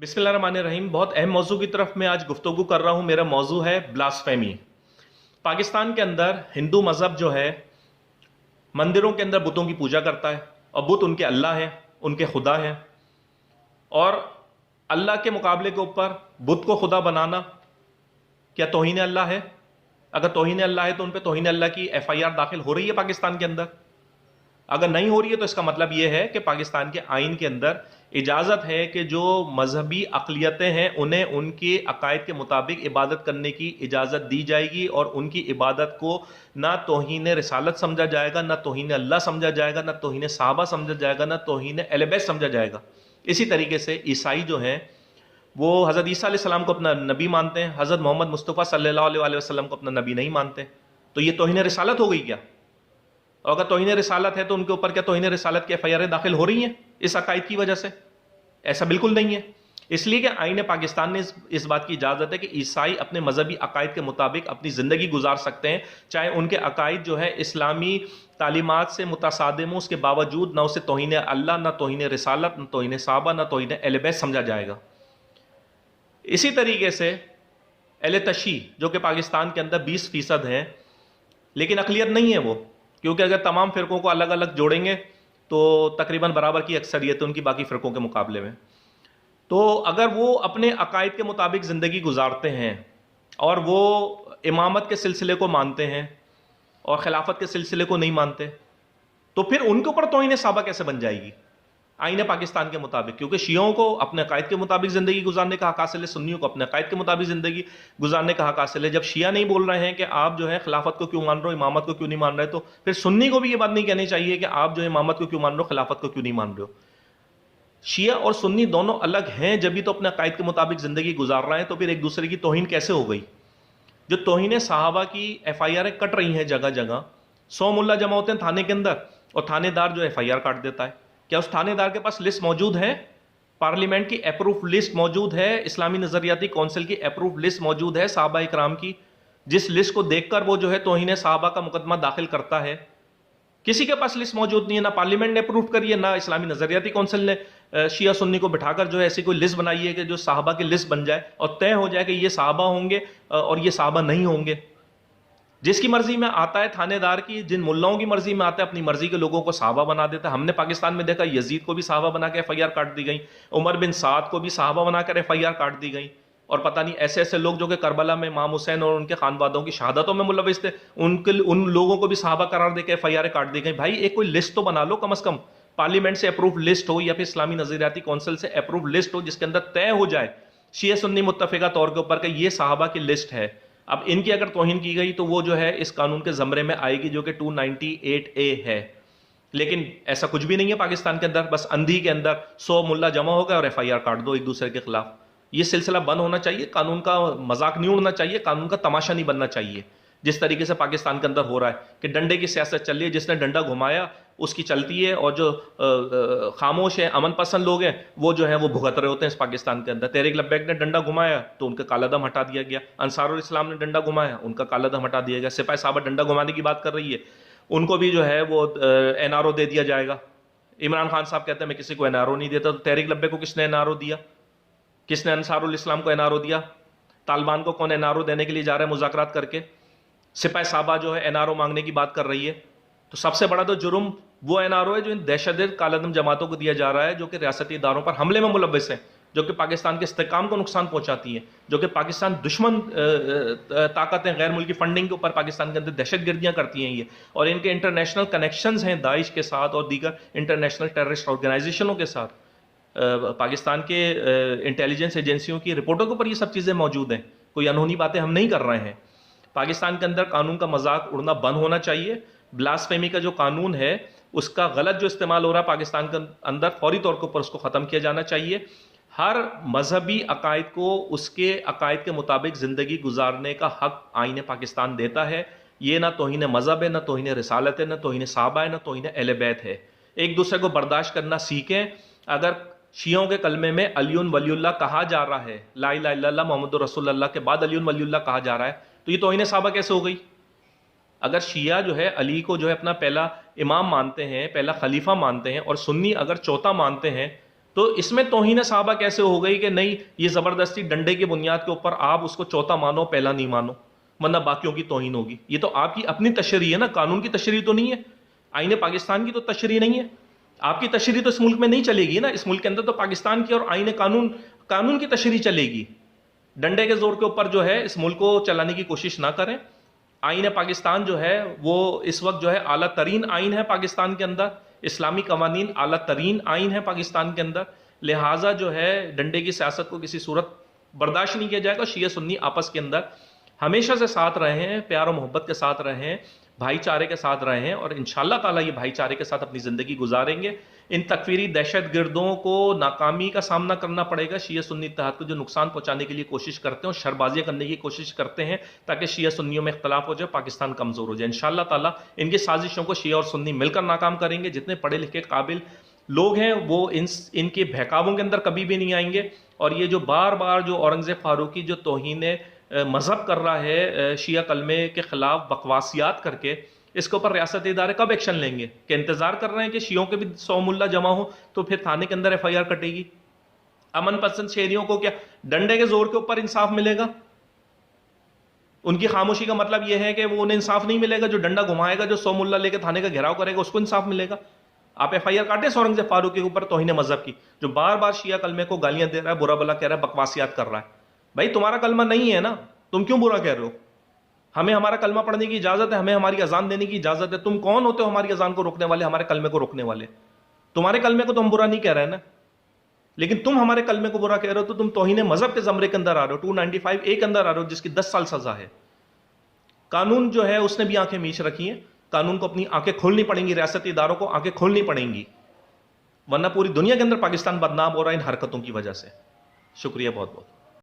بسم اللہ الرحمن الرحیم. بہت اہم موضوع کی طرف میں آج گفتگو کر رہا ہوں. میرا موضوع ہے بلاسفیمی. پاکستان کے اندر ہندو مذہب جو ہے مندروں کے اندر بتوں کی پوجا کرتا ہے اور بت ان کے اللہ ہیں، ان کے خدا ہیں. اور اللہ کے مقابلے کے اوپر بت کو خدا بنانا کیا توہین اللہ ہے؟ اگر توہین اللہ ہے تو ان پہ توہین اللہ کی ایف آئی آر داخل ہو رہی ہے پاکستان کے اندر؟ اگر نہیں ہو رہی ہے تو اس کا مطلب یہ ہے کہ پاکستان کے آئین کے اندر اجازت ہے کہ جو مذہبی اقلیتیں ہیں انہیں ان کے عقائد کے مطابق عبادت کرنے کی اجازت دی جائے گی، اور ان کی عبادت کو نہ توہین رسالت سمجھا جائے گا، نہ توہین اللہ سمجھا جائے گا، نہ توہین صحابہ سمجھا جائے گا، نہ توہین اہل بیت سمجھا جائے گا. اسی طریقے سے عیسائی جو ہیں وہ حضرت عیسیٰ علیہ السلام کو اپنا نبی مانتے ہیں، حضرت محمد مصطفیٰ صلی اللہ علیہ وسلم کو اپنا نبی نہیں مانتے. تو یہ توہین رسالت ہو گئی کیا؟ اور اگر توہین رسالت ہے تو ان کے اوپر کیا توہین رسالت کی ایف آئی آر داخل ہو رہی ہیں اس عقائد کی وجہ سے؟ ایسا بالکل نہیں ہے. اس لیے کہ آئین پاکستان نے اس بات کی اجازت ہے کہ عیسائی اپنے مذہبی عقائد کے مطابق اپنی زندگی گزار سکتے ہیں، چاہے ان کے عقائد جو ہے اسلامی تعلیمات سے متصادم ہوں، اس کے باوجود نہ اسے توہین اللہ، نہ توہین رسالت، نہ توہین صحابہ، نہ توہین اہل بیت سمجھا جائے گا. اسی طریقے سے اہل تشیع جو کہ پاکستان کے اندر 20% ہیں، لیکن اقلیت نہیں ہے وہ، کیونکہ اگر تمام فرقوں کو الگ الگ جوڑیں گے تو تقریباً برابر کی اکثریت ہے ان کی باقی فرقوں کے مقابلے میں. تو اگر وہ اپنے عقائد کے مطابق زندگی گزارتے ہیں اور وہ امامت کے سلسلے کو مانتے ہیں اور خلافت کے سلسلے کو نہیں مانتے، تو پھر ان کے اوپر توہین صحابہ کیسے بن جائے گی آئین پاکستان کے مطابق؟ کیونکہ شیعوں کو اپنے عقائد کے مطابق زندگی گزارنے کا حق حاصل ہے، سنیوں کو اپنے عقائد کے مطابق زندگی گزارنے کا حق حاصل ہے. جب شیعہ نہیں بول رہے ہیں کہ آپ جو ہے خلافت کو کیوں مان رہے ہو، امامت کو کیوں نہیں مان رہے، تو پھر سنی کو بھی یہ بات نہیں کہنی چاہیے کہ آپ جو ہے امامت کو کیوں مان رہے ہو، خلافت کو کیوں نہیں مان رہے ہو. شیعہ اور سنی دونوں الگ ہیں، جبھی تو اپنے عقائد کے مطابق زندگی گزار رہے ہیں، تو پھر ایک دوسرے کی توہین کیسے ہو گئی؟ جو توہین صحابہ کی ایف آئی آر کٹ رہی ہیں جگہ جگہ، 100 ملا جمع ہوتے ہیں تھانے کے اندر اور تھانے دار جو ایف آئی آر کاٹ دیتا ہے. کیا اس تھانے دار کے پاس لسٹ موجود ہے؟ پارلیمنٹ کی اپروف لسٹ موجود ہے، اسلامی نظریاتی کونسل کی اپروف لسٹ موجود ہے صحابہ اکرام کی، جس لسٹ کو دیکھ کر وہ جو ہے توہین صحابہ کا مقدمہ داخل کرتا ہے. کسی کے پاس لسٹ موجود نہیں ہے، نہ پارلیمنٹ نے اپروف کری ہے، نہ اسلامی نظریاتی کونسل نے شیعہ سنی کو بٹھا کر جو ہے ایسی کوئی لسٹ بنائی ہے کہ جو صحابہ کی لسٹ بن جائے اور طے ہو جائے کہ یہ صحابہ ہوں گے اور یہ صحابہ نہیں ہوں گے. جس کی مرضی میں آتا ہے تھانے دار کی، جن ملاؤں کی مرضی میں آتا ہے اپنی مرضی کے لوگوں کو صحابہ بنا دیتا ہے. ہم نے پاکستان میں دیکھا یزید کو بھی صحابہ بنا کے ایف آئی آر کاٹ دی گئی، عمر بن سعد کو بھی صحابہ بنا کر ایف آئی آر کاٹ دی گئی، اور پتہ نہیں ایسے ایسے لوگ جو کہ کربلا میں امام حسین اور ان کے خانوادوں کی شہادتوں میں ملوث تھے، ان لوگوں کو بھی صحابہ قرار دے کے ایف آئی آر کاٹ دی گئی. بھائی ایک کوئی لسٹ تو بنا لو، کم از کم پارلیمنٹ سے اپروو لسٹ ہو یا پھر اسلامی نظریاتی کونسل سے اپروو لسٹ ہو، جس کے اندر طے ہو جائے شیعہ سنی متفقہ طور کے اوپر کہ یہ صحابہ کی لسٹ ہے. اب ان کی اگر توہین کی گئی تو وہ جو ہے اس قانون کے زمرے میں آئے گی جو کہ 298A ہے. لیکن ایسا کچھ بھی نہیں ہے پاکستان کے اندر، بس اندھی کے اندر 100 ملا جمع ہو گئے اور ایف آئی آر کاٹ دو ایک دوسرے کے خلاف. یہ سلسلہ بند ہونا چاہیے، قانون کا مذاق نہیں اڑنا چاہیے، قانون کا تماشا نہیں بننا چاہیے. جس طریقے سے پاکستان کے اندر ہو رہا ہے کہ ڈنڈے کی سیاست چل رہی ہے، جس نے ڈنڈا گھمایا اس کی چلتی ہے، اور جو خاموش ہیں امن پسند لوگ ہیں وہ جو ہیں وہ بھگت رہے ہوتے ہیں اس پاکستان کے اندر. تحریک لبیک نے ڈنڈا گھمایا تو ان کا کالا دم ہٹا دیا گیا، انصار الاسلام نے ڈنڈا گھمایا ان کا کالا دم ہٹا دیا گیا، سپاہی صحابہ ڈنڈا گھمانے کی بات کر رہی ہے ان کو بھی جو ہے وہ این آر او دے دیا جائے گا. عمران خان صاحب کہتے ہیں میں کسی کو این آر او نہیں دیتا، تو تحریک لبیک کو کس نے این آر او دیا؟ کس نے انصار الاسلام کو این آر او دیا؟ طالبان کو کون این آر او دینے کے لیے جا رہا ہے مذاکرات کر کے؟ سپاہی صحابہ جو ہے این آر او مانگنے کی بات کر رہی ہے. تو سب سے بڑا تو جرم وہ این آر او ہے جو ان دہشت گرد کالعدم جماعتوں کو دیا جا رہا ہے، جو کہ ریاستی اداروں پر حملے میں ملوث ہیں، جو کہ پاکستان کے استحکام کو نقصان پہنچاتی ہیں، جو کہ پاکستان دشمن طاقتیں غیر ملکی فنڈنگ کے اوپر پاکستان کے اندر دہشت گردیاں کرتی ہیں یہ، اور ان کے انٹرنیشنل کنیکشنز ہیں داعش کے ساتھ اور دیگر انٹرنیشنل ٹیررسٹ آرگنائزیشنوں کے ساتھ. پاکستان کے انٹیلیجنس ایجنسیوں کی رپورٹوں کے اوپر یہ سب چیزیں موجود ہیں، کوئی انہونی باتیں ہم نہیں کر رہے ہیں. پاکستان کے اندر قانون کا مذاق اڑنا بند ہونا چاہیے. بلاسفیمی کا جو قانون ہے اس کا غلط جو استعمال ہو رہا ہے پاکستان کے اندر، فوری طور کے اوپر اس کو ختم کیا جانا چاہیے. ہر مذہبی عقائد کو اس کے عقائد کے مطابق زندگی گزارنے کا حق آئین پاکستان دیتا ہے. یہ نہ توہین مذہب ہے، نہ توہین رسالت ہے، نہ توہین صحابہ ہے، نہ توہین اہل بیت ہے. ایک دوسرے کو برداشت کرنا سیکھیں. اگر شیعوں کے کلمے میں علی ولی اللہ کہا جا رہا ہے، لا الہ الا اللہ محمد رسول اللہ کے بعد علی ولی اللہ کہا جا رہا ہے، تو یہ توہین صحابہ کیسے ہو گئی؟ اگر شیعہ جو ہے علی کو جو ہے اپنا پہلا امام مانتے ہیں، پہلا خلیفہ مانتے ہیں، اور سنی اگر چوتھا مانتے ہیں، تو اس میں توہین صحابہ کیسے ہو گئی کہ نہیں یہ زبردستی ڈنڈے کی بنیاد کے اوپر آپ اس کو چوتھا مانو پہلا نہیں مانو ورنہ باقیوں کی توہین ہوگی؟ یہ تو آپ کی اپنی تشریح ہے نا، قانون کی تشریح تو نہیں ہے، آئین پاکستان کی تو تشریح نہیں ہے، آپ کی تشریح تو اس ملک میں نہیں چلے گی نا، اس ملک کے اندر تو پاکستان کی اور آئین قانون کی تشریح چلے گی۔ ڈنڈے کے زور کے اوپر جو ہے اس ملک کو چلانے کی کوشش نہ کریں۔ آئین پاکستان جو ہے وہ اس وقت جو ہے اعلیٰ ترین آئین ہے پاکستان کے اندر، اسلامی قوانین اعلیٰ ترین آئین ہے پاکستان کے اندر، لہٰذا جو ہے ڈنڈے کی سیاست کو کسی صورت برداشت نہیں کیا جائے گا۔ شیعہ سنی آپس کے اندر ہمیشہ سے ساتھ رہے ہیں، پیار و محبت کے ساتھ رہے ہیں، بھائی چارے کے ساتھ رہے ہیں، اور انشاءاللہ تعالیٰ یہ بھائی چارے کے ساتھ اپنی زندگی گزاریں گے۔ ان تکفیری دہشت گردوں کو ناکامی کا سامنا کرنا پڑے گا۔ شیعہ سنی اتحاد کو جو نقصان پہنچانے کے لیے کوشش کرتے ہیں اور شربازیاں کرنے کی کوشش کرتے ہیں تاکہ شیعہ سنیوں میں اختلاف ہو جائے، پاکستان کمزور ہو جائے، انشاءاللہ تعالیٰ ان کی سازشوں کو شیعہ اور سنی مل کر ناکام کریں گے۔ جتنے پڑھے لکھے قابل لوگ ہیں وہ ان کے بہکاووں کے اندر کبھی بھی نہیں آئیں گے، اور یہ جو بار بار جو اورنگزیب فاروقی جو توہین مذہب کر رہا ہے شیعہ کلمے کے خلاف بکواسیات کر کے، اس کے اوپر ریاستی ادارے کب ایکشن لیں گے؟ کہ انتظار کر رہے ہیں کہ شیعوں کے بھی 100 ملا جمع ہو تو پھر تھانے کے اندر FIR کٹے گی؟ امن پسند شہریوں کو کیا ڈنڈے کے زور کے اوپر انصاف ملے گا؟ ان کی خاموشی کا مطلب یہ ہے کہ وہ انہیں انصاف نہیں ملے گا؟ جو ڈنڈا گھمائے گا، جو 100 ملا لے کے تھانے کا گھیراؤ کرے گا، اس کو انصاف ملے گا؟ آپ FIR کاٹیں اورنگزیب فاروقی کے اوپر توہین مذہب کی، جو بار بار شیعہ کلمے کو گالیاں دے رہا ہے، برا بلا کہہ رہا ہے، بکواسیات کر رہا ہے۔ بھائی تمہارا کلمہ نہیں ہے نا، تم کیوں برا کہہ رہے ہو؟ ہمیں ہمارا کلمہ پڑھنے کی اجازت ہے، ہمیں ہماری اذان دینے کی اجازت ہے، تم کون ہوتے ہو ہماری اذان کو روکنے والے، ہمارے کلمے کو روکنے والے؟ تمہارے کلمے کو تو ہم برا نہیں کہہ رہے ہیں نا، لیکن تم ہمارے کلمے کو برا کہہ رہے ہو تو تم توہین مذہب کے زمرے کے اندر آ رہے ہو، 295A کے اندر آ رہے ہو، جس کی 10 سال سزا ہے۔ قانون جو ہے اس نے بھی آنکھیں میچ رکھی ہیں، قانون کو اپنی آنکھیں کھولنی پڑیں گی، ریاستی اداروں کو آنکھیں کھولنی پڑیں گی، ورنہ پوری دنیا کے اندر پاکستان بدنام ہو رہا ہے ان حرکتوں کی وجہ سے۔ شکریہ بہت بہت۔